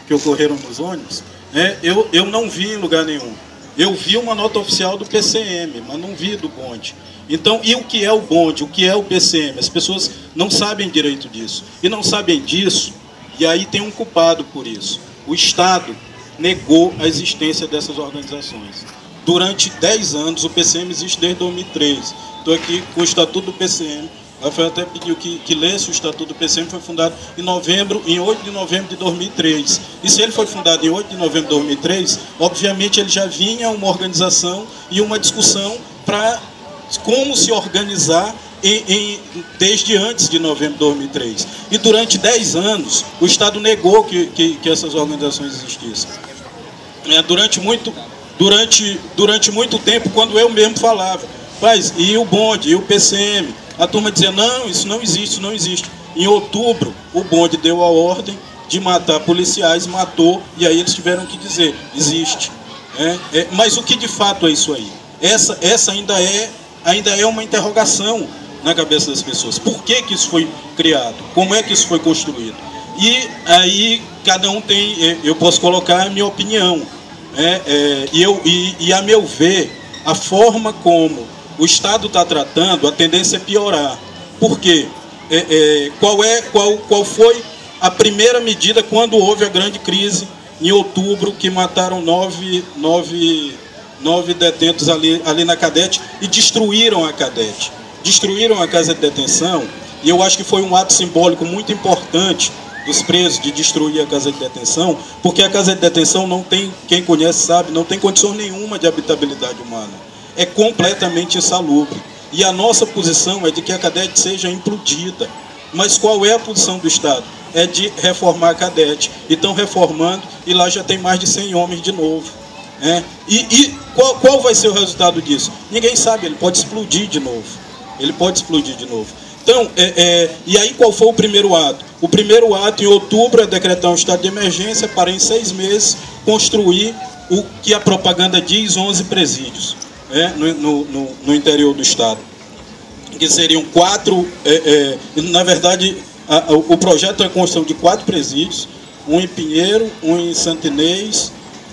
que ocorreram nos ônibus, eu não vi em lugar nenhum. Eu vi uma nota oficial do PCM, mas não vi do bonde. Então, e o que é o bonde? O que é o PCM? As pessoas não sabem direito disso. E não sabem disso, e aí tem um culpado por isso. O Estado negou a existência dessas organizações. Durante 10 anos, o PCM existe desde 2003. Estou aqui com o Estatuto do PCM. A Rafael até pediu que lesse o Estatuto do PCM, foi fundado em 8 de novembro de 2003. E se ele foi fundado em 8 de novembro de 2003, obviamente ele já vinha uma organização e uma discussão para como se organizar desde antes de novembro de 2003. E durante 10 anos, o Estado negou que essas organizações existissem. Durante muito tempo, quando eu mesmo falava, e o bonde, e o PCM, a turma dizia, não, isso não existe, isso não existe. Em outubro, o bonde deu a ordem de matar policiais, matou, e aí eles tiveram que dizer, existe. Mas o que de fato é isso aí? Essa ainda é uma interrogação na cabeça das pessoas. Por que isso foi criado? Como é que isso foi construído? E aí cada um tem, eu posso colocar a minha opinião. E a meu ver, a forma como o Estado está tratando, a tendência é piorar. Por quê? Qual foi a primeira medida quando houve a grande crise em outubro, que mataram nove detentos ali na Cadete e destruíram a Cadete? Destruíram a casa de detenção, e eu acho que foi um ato simbólico muito importante dos presos de destruir a casa de detenção, porque a casa de detenção não tem, quem conhece sabe, não tem condição nenhuma de habitabilidade humana. É completamente insalubre. E a nossa posição é de que a Cadete seja implodida. Mas qual é a posição do Estado? É de reformar a Cadete. E estão reformando, e lá já tem mais de 100 homens de novo. E qual vai ser o resultado disso? Ninguém sabe, ele pode explodir de novo. Ele pode explodir de novo. Então, e aí qual foi o primeiro ato? O primeiro ato, em outubro, é decretar um estado de emergência para, em 6 meses, construir o que a propaganda diz, 11 presídios no interior do Estado. Que seriam 4... na verdade, o projeto é a construção de 4 presídios, um em Pinheiro, um em Santo Inês,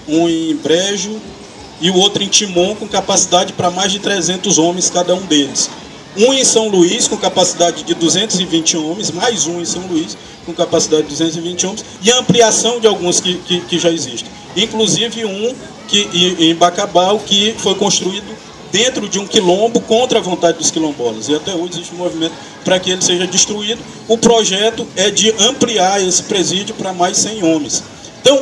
um em Brejo e o outro em Timon, com capacidade para mais de 300 homens cada um deles. Um em São Luís, com capacidade de 220 homens, mais um em São Luís, com capacidade de 220 homens, e a ampliação de alguns que já existem. Inclusive um em Bacabal, que foi construído dentro de um quilombo contra a vontade dos quilombolas. E até hoje existe um movimento para que ele seja destruído. O projeto é de ampliar esse presídio para mais 100 homens. Então,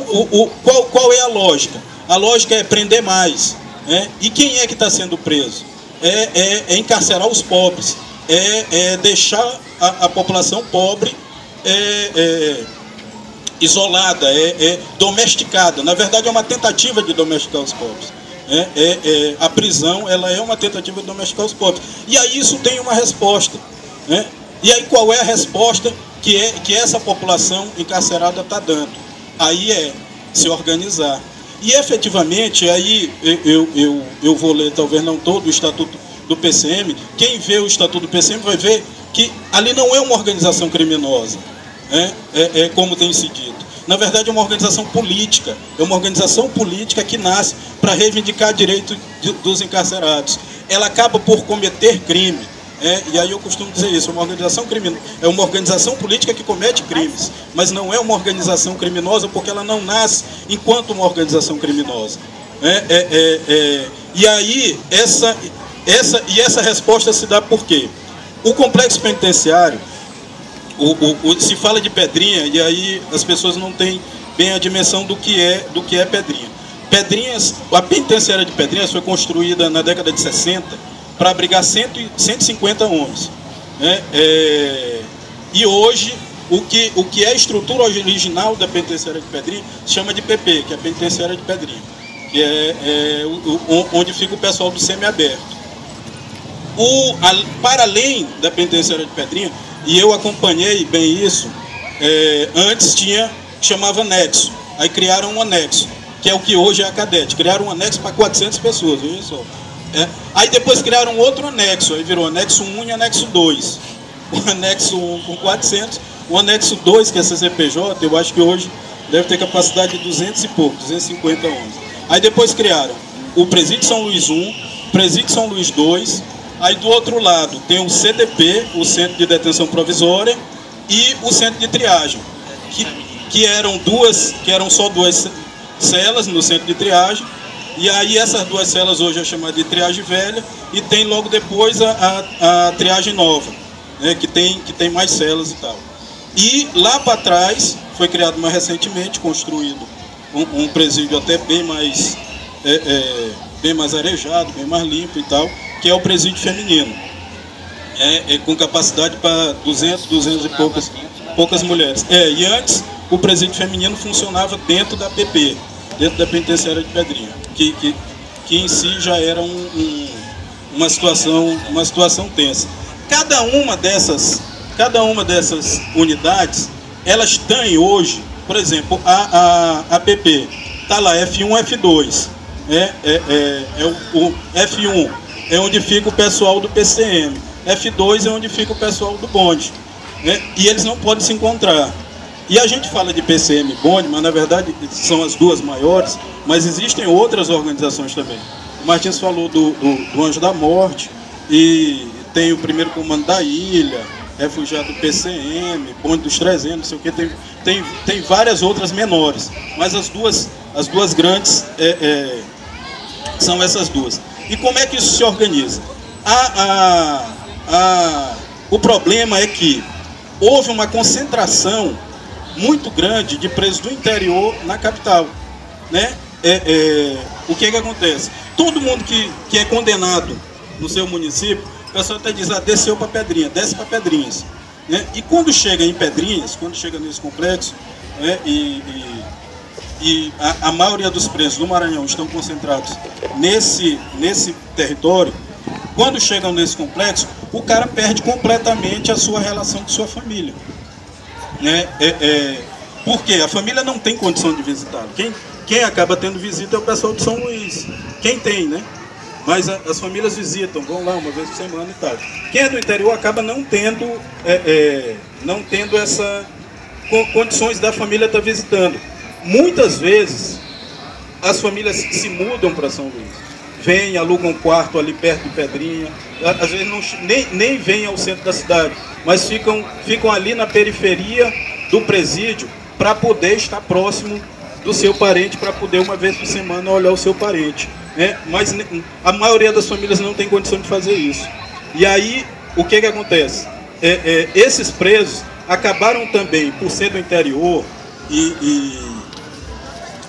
qual é a lógica? A lógica é prender mais. E quem é que está sendo preso? É encarcerar os pobres, deixar a população pobre isolada, domesticada. Na verdade, é uma tentativa de domesticar os pobres. A prisão, ela é uma tentativa de domesticar os pobres. E aí isso tem uma resposta. E aí qual é a resposta que essa população encarcerada está dando? Aí é se organizar. E efetivamente, aí eu vou ler, talvez não todo, o Estatuto do PCM. Quem vê o Estatuto do PCM vai ver que ali não é uma organização criminosa, como tem se dito. Na verdade, é uma organização política. É uma organização política que nasce para reivindicar direitos dos encarcerados. Ela acaba por cometer crime. E aí eu costumo dizer isso, é uma organização política que comete crimes, mas não é uma organização criminosa porque ela não nasce enquanto uma organização criminosa. E aí essa resposta se dá por quê? O complexo penitenciário, se fala de Pedrinha, e aí as pessoas não têm bem a dimensão do que é Pedrinha. A penitenciária de Pedrinhas foi construída na década de 60 para abrigar 150 homens. E hoje, o que é a estrutura original da penitenciária de Pedrinha se chama de PP, que é a penitenciária de Pedrinha, que onde fica o pessoal do semiaberto. Para além da penitenciária de Pedrinha, e eu acompanhei bem isso, antes chamava anexo, aí criaram um anexo, que é o que hoje é a Cadete, criaram um anexo para 400 pessoas, viu só? Aí depois criaram outro anexo, aí virou anexo 1 e anexo 2. O anexo 1 com 400, o anexo 2, que é a CCPJ, eu acho que hoje deve ter capacidade de 200 e pouco, 250 homens. Aí depois criaram o Presídio São Luís I, Presídio São Luís II, aí do outro lado tem o CDP, o Centro de Detenção Provisória, e o Centro de Triagem, que eram só 2 celas no Centro de Triagem, e aí essas 2 celas hoje é chamada de triagem velha, e tem logo depois a triagem nova, né, que tem mais celas e tal. E lá para trás, foi criado mais recentemente, construído um presídio até bem mais arejado, bem mais limpo e tal, que é o presídio feminino, com capacidade para 200 e poucas mulheres. E antes o presídio feminino funcionava dentro da PP, dentro da penitenciária de Pedrinha, que em si já era uma situação tensa. Cada uma dessas unidades, elas têm hoje, por exemplo, a PP está lá, F1, F2. O F1 é onde fica o pessoal do PCM, F2 é onde fica o pessoal do bonde, né? E eles não podem se encontrar. E a gente fala de PCM e bonde, mas na verdade são as 2 maiores, mas existem outras organizações também. O Martins falou do Anjo da Morte, e tem o primeiro comando da ilha, refugiado do PCM, bonde dos 300, não sei o que, tem várias outras menores, mas as duas grandes são essas 2. E como é que isso se organiza? O problema é que houve uma concentração muito grande de presos do interior na capital, né? O que acontece? Todo mundo que é condenado no seu município, o pessoal até diz, desceu para Pedrinha, desce para Pedrinhas, né? E quando chega em Pedrinhas, quando chega nesse complexo, né, a maioria dos presos do Maranhão estão concentrados nesse território, quando chegam nesse complexo, o cara perde completamente a sua relação com sua família, né? Porque a família não tem condição de visitá-lo. Quem acaba tendo visita é o pessoal de São Luís. Quem tem, né? Mas as famílias visitam, vão lá uma vez por semana e tal. Quem é do interior acaba não tendo essa condições da família estar visitando. Muitas vezes as famílias se mudam para São Luís, vêm, alugam um quarto ali perto de Pedrinha, às vezes nem vêm ao centro da cidade, mas ficam ali na periferia do presídio para poder estar próximo do seu parente, para poder uma vez por semana olhar o seu parente, né? Mas a maioria das famílias não tem condição de fazer isso. E aí o que acontece? Esses presos acabaram também, por ser do interior, e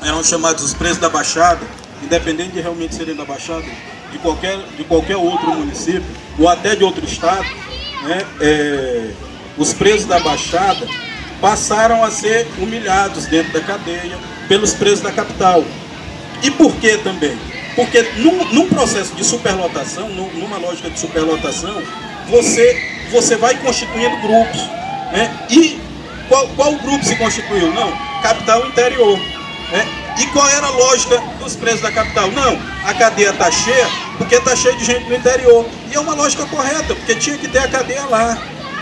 eram chamados os presos da Baixada, independente de realmente serem da Baixada, de qualquer outro município, ou até de outro estado, né? Os presos da Baixada passaram a ser humilhados dentro da cadeia pelos presos da capital. E por que também? Porque num processo de superlotação, numa lógica de superlotação, você vai constituindo grupos, né? E qual grupo se constituiu? Não, capital interior, né? E qual era a lógica dos presos da capital? Não, a cadeia está cheia porque está cheia de gente do interior. E é uma lógica correta, porque tinha que ter a cadeia lá.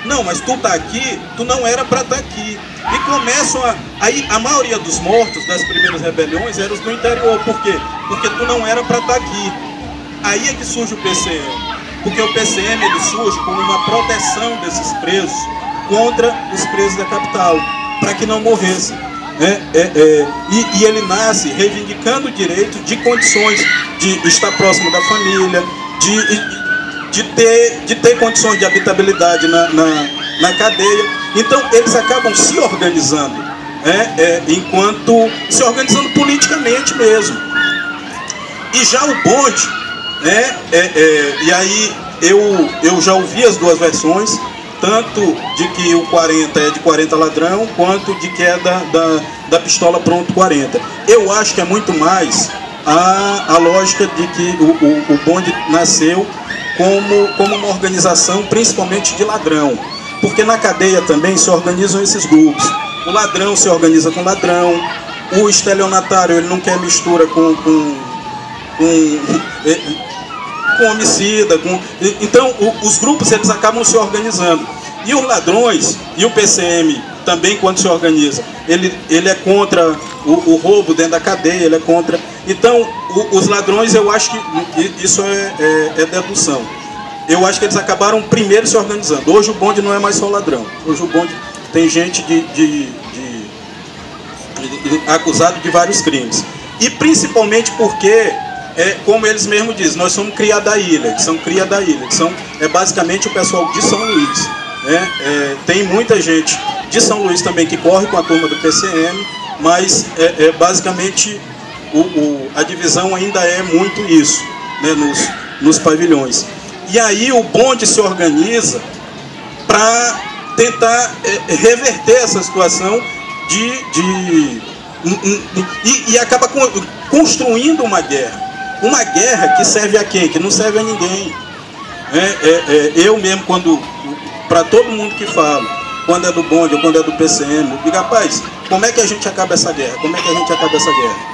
Não, mas tu tá aqui, tu não era para estar aqui. E começam aí a maioria dos mortos das primeiras rebeliões eram os do interior. Por quê? Porque tu não era para estar aqui. Aí é que surge o PCM. Porque o PCM ele surge como uma proteção desses presos contra os presos da capital, para que não morressem. E ele nasce reivindicando o direito de condições de estar próximo da família, de ter condições de habitabilidade na cadeia. Então eles acabam se organizando, se organizando politicamente mesmo. E já o bonde, e aí eu já ouvi as 2 versões, tanto de que o 40 é de 40 ladrão, quanto de que é da pistola pronto 40. Eu acho que é muito mais a lógica de que o bonde nasceu como uma organização principalmente de ladrão, porque na cadeia também se organizam esses grupos. O ladrão se organiza com ladrão, o estelionatário ele não quer mistura com homicida, então os grupos eles acabam se organizando. E os ladrões e o PCM também quando se organiza, ele é contra o roubo dentro da cadeia, ele é contra... Então, os ladrões, eu acho que isso é dedução. Eu acho que eles acabaram primeiro se organizando. Hoje o bonde não é mais só ladrão. Hoje o bonde tem gente acusado de vários crimes. E principalmente porque, como eles mesmos dizem, nós somos cria da ilha, que são cria da ilha, que são basicamente o pessoal de São Luís. Tem muita gente de São Luís também que corre com a turma do PCM, mas basicamente a divisão ainda é muito isso, né, nos pavilhões. E aí o bonde se organiza para tentar reverter essa situação e acaba construindo uma guerra. Uma guerra que serve a quem? Que não serve a ninguém. Eu mesmo, para todo mundo que fala, quando é do bonde ou quando é do PCM, eu digo, rapaz, como é que a gente acaba essa guerra? Como é que a gente acaba essa guerra?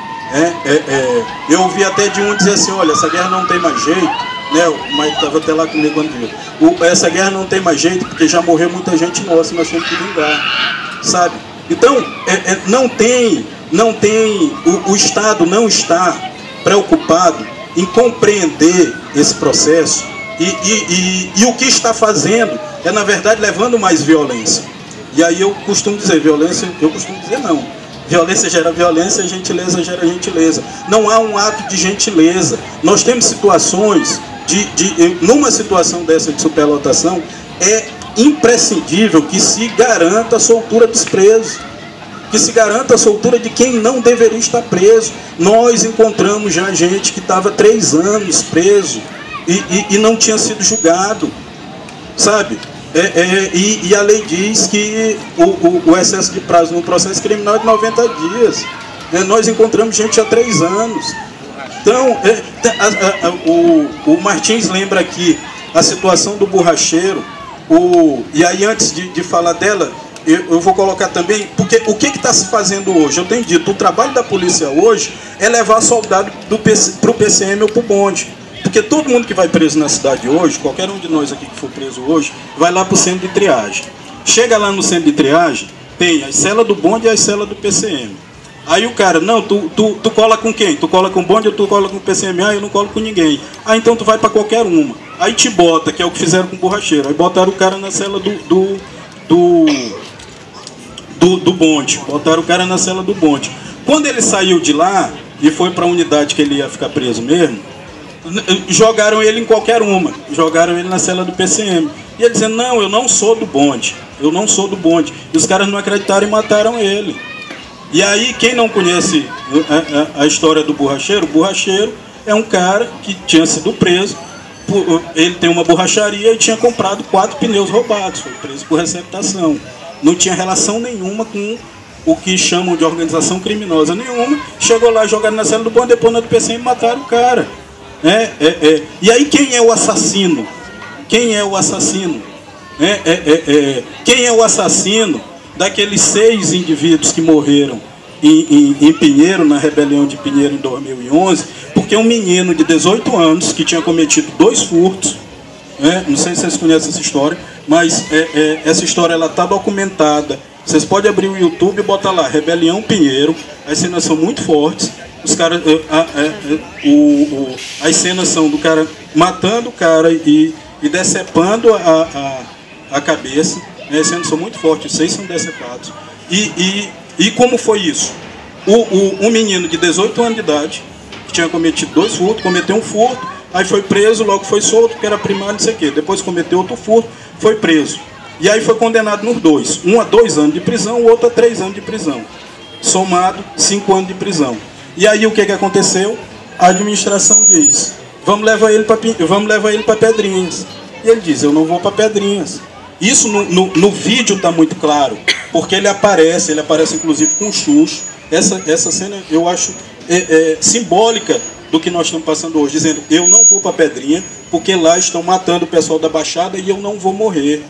Eu ouvi até de um dizer assim, olha, essa guerra não tem mais jeito, né? O Mike estava até lá comigo quando viu. Essa guerra não tem mais jeito, porque já morreu muita gente nossa e nós temos que vingar, sabe? Então, o Estado não está preocupado em compreender esse processo e o que está fazendo é, na verdade, levando mais violência. E aí eu costumo dizer, não. Violência gera violência, gentileza gera gentileza. Não há um ato de gentileza. Nós temos situações numa situação dessa de superlotação, é imprescindível que se garanta a soltura dos presos, que se garanta a soltura de quem não deveria estar preso. Nós encontramos já gente que estava 3 anos preso e não tinha sido julgado, sabe? E a lei diz que o excesso de prazo no processo criminal é de 90 dias. Nós encontramos gente há 3 anos. Então, o Martins lembra aqui a situação do borracheiro. E aí, antes de falar dela, eu vou colocar também, porque o que está se fazendo hoje? Eu tenho dito, o trabalho da polícia hoje é levar soldado para o PCM ou para o bonde. Porque todo mundo que vai preso na cidade hoje, qualquer um de nós aqui que for preso hoje, vai lá para o centro de triagem. Chega lá no centro de triagem, tem as celas do bonde e as celas do PCM. Aí o cara, não, tu cola com quem? Tu cola com o bonde ou tu cola com o PCM? Eu não colo com ninguém. Então tu vai para qualquer uma. Aí te bota, que é o que fizeram com o borracheiro. Aí botaram o cara na cela do bonde. Botaram o cara na cela do bonde. Quando ele saiu de lá e foi para a unidade que ele ia ficar preso mesmo, jogaram ele em qualquer uma. Jogaram ele na cela do PCM. E ele dizendo, não, eu não sou do bonde. Eu não sou do bonde. E os caras não acreditaram e mataram ele. E aí, quem não conhece a história do borracheiro, o borracheiro é um cara que tinha sido preso, ele tem uma borracharia e tinha comprado 4 pneus roubados, foi preso por receptação. Não tinha relação nenhuma com o que chamam de organização criminosa nenhuma, chegou lá, jogaram na cela do bonde, depois na do PCM e mataram o cara. E aí quem é o assassino? Quem é o assassino? Quem é o assassino daqueles 6 indivíduos que morreram em Pinheiro, na rebelião de Pinheiro em 2011, porque um menino de 18 anos que tinha cometido 2 furtos, não sei se vocês conhecem essa história, mas essa história está documentada. Vocês podem abrir o YouTube e botar lá, Rebelião Pinheiro, as cenas são muito fortes, os caras, as cenas são do cara matando o cara e decepando a cabeça. As cenas são muito fortes, 6 são decepados. E como foi isso? Um menino de 18 anos de idade, que tinha cometido 2 furtos, cometeu um furto, aí foi preso, logo foi solto, que era primário, não sei o quê. Depois cometeu outro furto, foi preso. E aí foi condenado nos 2. Um a 2 anos de prisão, o outro a 3 anos de prisão. Somado, 5 anos de prisão. E aí o que aconteceu? A administração diz, vamos levar ele para Pedrinhas. E ele diz, eu não vou para Pedrinhas. Isso no vídeo está muito claro, porque ele aparece inclusive com o Xuxo. Essa cena eu acho simbólica do que nós estamos passando hoje, dizendo, eu não vou para Pedrinha, porque lá estão matando o pessoal da Baixada e eu não vou morrer.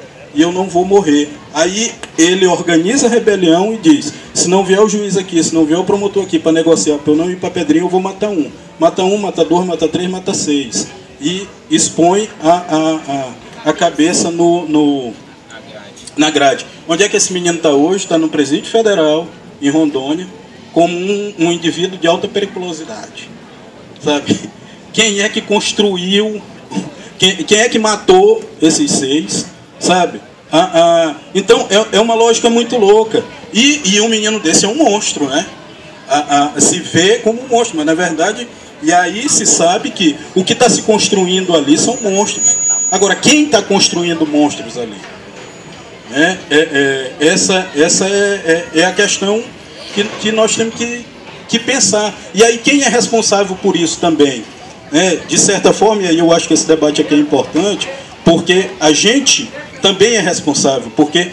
Aí ele organiza a rebelião e diz, se não vier o juiz aqui, se não vier o promotor aqui para negociar, para eu não ir para Pedrinha, eu vou matar um. Mata 1, mata 2, mata 3, mata 6. E expõe a cabeça na grade. Onde é que esse menino está hoje? Está no Presídio Federal, em Rondônia, como um indivíduo de alta periculosidade. Sabe? Quem é que construiu, quem é que matou esses 6, sabe? Então é uma lógica muito louca. E um menino desse é um monstro, né? Se vê como um monstro, mas na verdade, e aí se sabe que o que está se construindo ali são monstros. Agora, quem está construindo monstros ali? Essa é a questão que nós temos que pensar. E aí quem é responsável por isso também? De certa forma, e aí eu acho que esse debate aqui é importante, porque a gente também é responsável, porque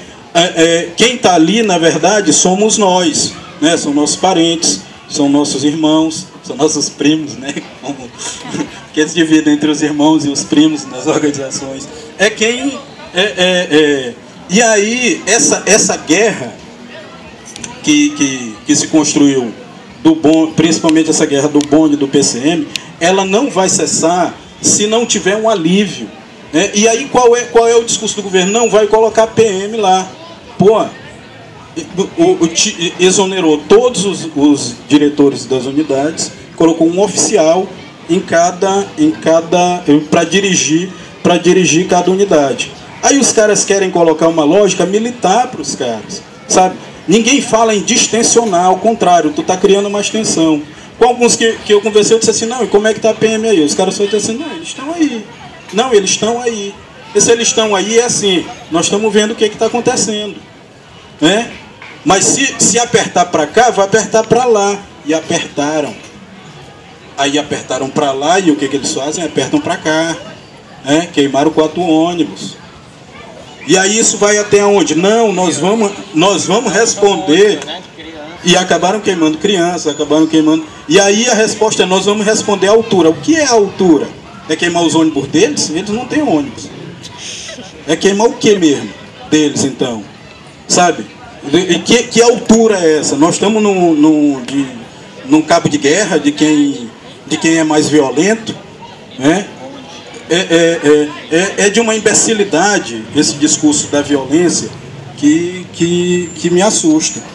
quem está ali, na verdade, somos nós, né? São nossos parentes, são nossos irmãos, são nossos primos, né? Que eles dividem entre os irmãos e os primos nas organizações. E aí, essa guerra que se construiu, principalmente essa guerra do bonde do PCM, ela não vai cessar se não tiver um alívio. E aí, qual é o discurso do governo? Não vai colocar PM lá. Pô, exonerou todos os diretores das unidades, colocou um oficial para dirigir cada unidade. Aí os caras querem colocar uma lógica militar para os caras, sabe? Ninguém fala em distensionar, ao contrário, tu está criando mais tensão. Com alguns que eu conversei, eu disse assim, não, e como é que está a PM aí? Os caras só dizem assim, não, eles estão aí. Não, eles estão aí. E se eles estão aí, é assim, nós estamos vendo o que está acontecendo. Mas se apertar para cá, vai apertar para lá. E apertaram. Aí apertaram para lá, e o que eles fazem? Apertam para cá. Queimaram 4 ônibus. E aí isso vai até onde? Não, nós vamos responder. E acabaram queimando crianças, acabaram queimando... E aí a resposta é, nós vamos responder à altura. O que é a altura? É queimar os ônibus deles? Eles não têm ônibus. É queimar o que mesmo deles, então? Sabe? E que altura é essa? Nós estamos num cabo de guerra de quem é mais violento, né? É de uma imbecilidade esse discurso da violência que me assusta.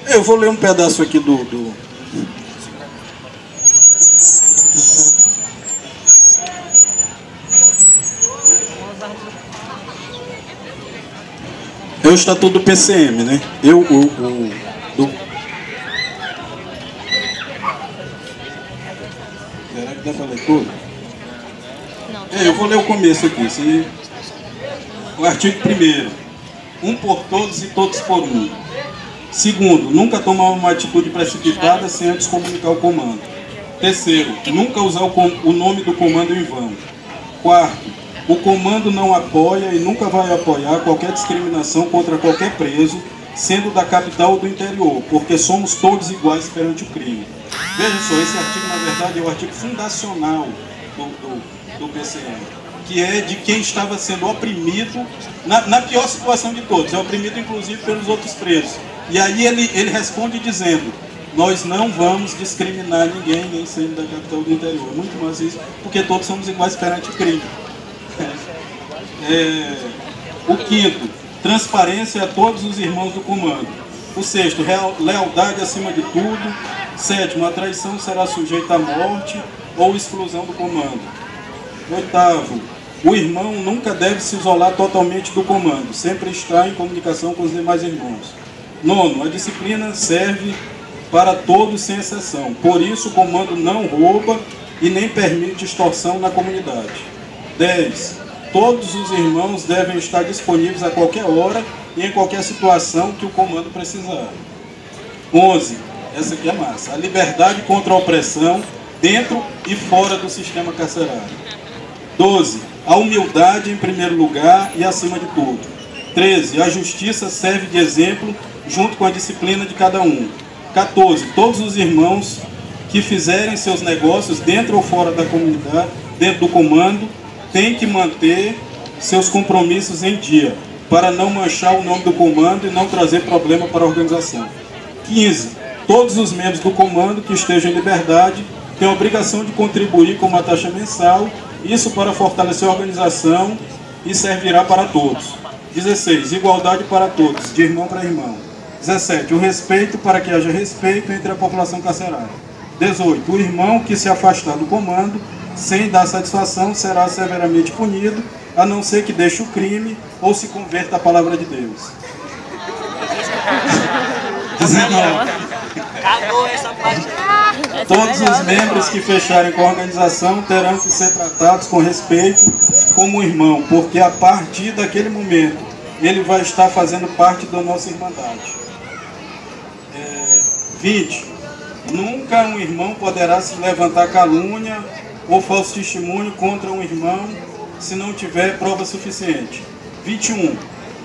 Eu vou ler um pedaço aqui do... É o Estatuto do PCM, né? Será que dá para ler tudo? Eu vou ler o começo aqui. O artigo 1º. Um por todos e todos por um. Segundo, nunca tomar uma atitude precipitada sem antes comunicar o comando. Terceiro, nunca usar o nome do comando em vão. Quarto, o comando não apoia e nunca vai apoiar qualquer discriminação contra qualquer preso, sendo da capital ou do interior, porque somos todos iguais perante o crime. Veja só, esse artigo, na verdade, é o artigo fundacional do PCM, que é de quem estava sendo oprimido, na pior situação de todos, é oprimido inclusive pelos outros presos. E aí ele responde dizendo, nós não vamos discriminar ninguém, nem sendo da capital ou do interior. É muito mais isso, porque todos somos iguais perante o crime. O quinto, transparência a todos os irmãos do comando. O sexto, lealdade acima de tudo. Sétimo, a traição será sujeita à morte ou exclusão do comando. Oitavo, o irmão nunca deve se isolar totalmente do comando, sempre estar em comunicação com os demais irmãos. Nono, a disciplina serve para todos sem exceção. Por isso o comando não rouba e nem permite extorsão na comunidade. 10. Todos os irmãos devem estar disponíveis a qualquer hora e em qualquer situação que o comando precisar. 11. Essa aqui é massa. A liberdade contra a opressão dentro e fora do sistema carcerário. 12. A humildade em primeiro lugar e acima de tudo. 13. A justiça serve de exemplo junto com a disciplina de cada um. 14. Todos os irmãos que fizerem seus negócios dentro ou fora da comunidade, dentro do comando, têm que manter seus compromissos em dia, para não manchar o nome do comando e não trazer problema para a organização. 15. Todos os membros do comando que estejam em liberdade têm a obrigação de contribuir com uma taxa mensal, isso para fortalecer a organização e servirá para todos. 16. Igualdade para todos, de irmão para irmão. 17. O respeito para que haja respeito entre a população carcerária. 18. O irmão que se afastar do comando sem dar satisfação será severamente punido, a não ser que deixe o crime ou se converta à palavra de Deus. 19. Todos os membros que fecharem com a organização terão que ser tratados com respeito como irmão, porque a partir daquele momento ele vai estar fazendo parte da nossa irmandade. 20. Nunca um irmão poderá se levantar calúnia ou falso testemunho contra um irmão se não tiver prova suficiente. 21.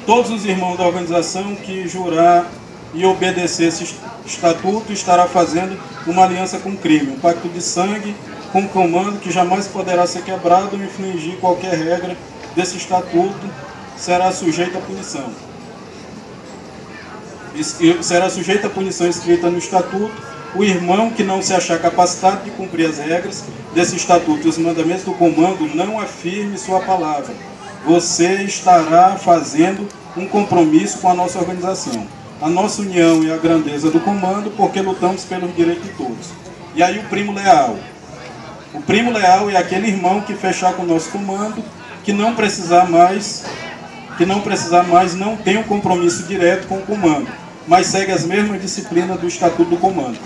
Todos os irmãos da organização que jurar e obedecer esse estatuto estará fazendo uma aliança com o crime, um pacto de sangue com o comando que jamais poderá ser quebrado ou infringir qualquer regra desse estatuto, será sujeito à punição. Será sujeito à punição escrita no estatuto o irmão que não se achar capacitado de cumprir as regras desse estatuto e os mandamentos do comando não afirme sua palavra. Você estará fazendo um compromisso com a nossa organização. A nossa união é a grandeza do comando, porque lutamos pelos direitos de todos. E aí o primo leal. O primo leal é aquele irmão que fechar com o nosso comando, que não precisar mais não tem um compromisso direto com o comando, mas segue as mesmas disciplinas do estatuto do comando.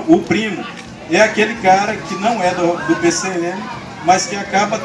O primo, é aquele cara que não é do PCM, mas que acaba